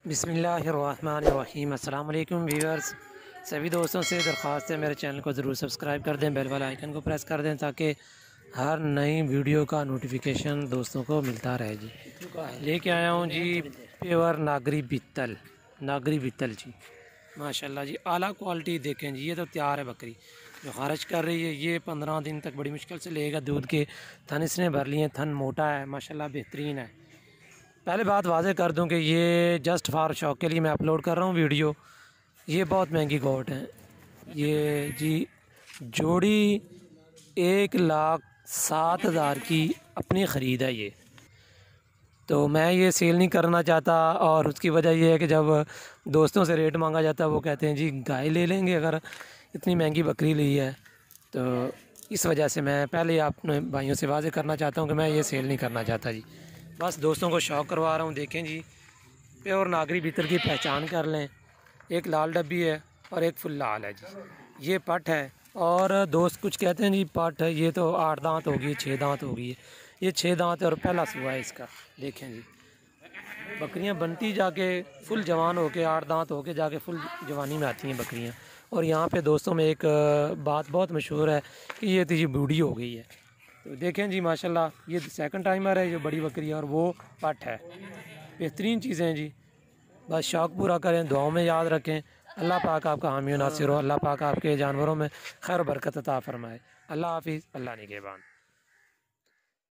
बिस्मिल्लाहिर्रहमानिर्रहीम। अस्सलाम वालेकुम व्यूअर्स। सभी दोस्तों से दरख्वास्त है मेरे चैनल को ज़रूर सब्सक्राइब कर दें, बेल वाला आइकन को प्रेस कर दें ताकि हर नई वीडियो का नोटिफिकेशन दोस्तों को मिलता रहे जी। लेके आया हूँ जी प्योर नागरी बित्तल जी, माशाल्लाह जी। आला क्वालिटी देखें जी, ये तो तैयार है बकरी जो खारिज कर रही है। ये 15 दिन तक बड़ी मुश्किल से लेगा दूध के। थन इसने भर लिए, थन मोटा है माशाल्लाह, बेहतरीन है। पहले बात वाज़े कर दूं कि ये जस्ट फॉर शौक के लिए मैं अपलोड कर रहा हूँ वीडियो। ये बहुत महंगी गोट है ये जी। जोड़ी 1,07,000 की अपनी ख़रीद है ये। तो मैं ये सेल नहीं करना चाहता, और उसकी वजह यह है कि जब दोस्तों से रेट मांगा जाता है वो कहते हैं जी गाय ले लेंगे अगर इतनी महंगी बकरी ली है। तो इस वजह से मैं पहले अपने भाइयों से वाज़े करना चाहता हूँ कि मैं ये सेल नहीं करना चाहता जी। बस दोस्तों को शौक़ करवा रहा हूँ। देखें जी, प्योर नागरी बित्तल की पहचान कर लें। एक लाल डब्बी है और एक फुल लाल है जी। ये पट है, और दोस्त कुछ कहते हैं जी पट है, ये तो 8 दांत होगी, 6 दांत होगी। ये 6 दांत है और पहला सुबह है इसका। देखें जी, बकरियां बनती जाके फुल जवान होके 8 दांत होके जाके फुल जवानी में आती हैं बकरियां। और यहाँ पे दोस्तों में एक बात बहुत मशहूर है कि ये तो जी बूढ़ी हो गई है। तो देखें जी माशाल्लाह, ये सेकंड टाइमर है जो बड़ी बकरी है, और वो पट है। बेहतरीन चीज़ें हैं जी। बस शौक़ पूरा करें, दुआओं में याद रखें। अल्लाह पाक आपका हामी नासिर हो। अल्लाह पाक आपके जानवरों में खैर बरकत अता फ़रमाए। अल्लाह हाफ़िज़। अल्लाह निगहबान।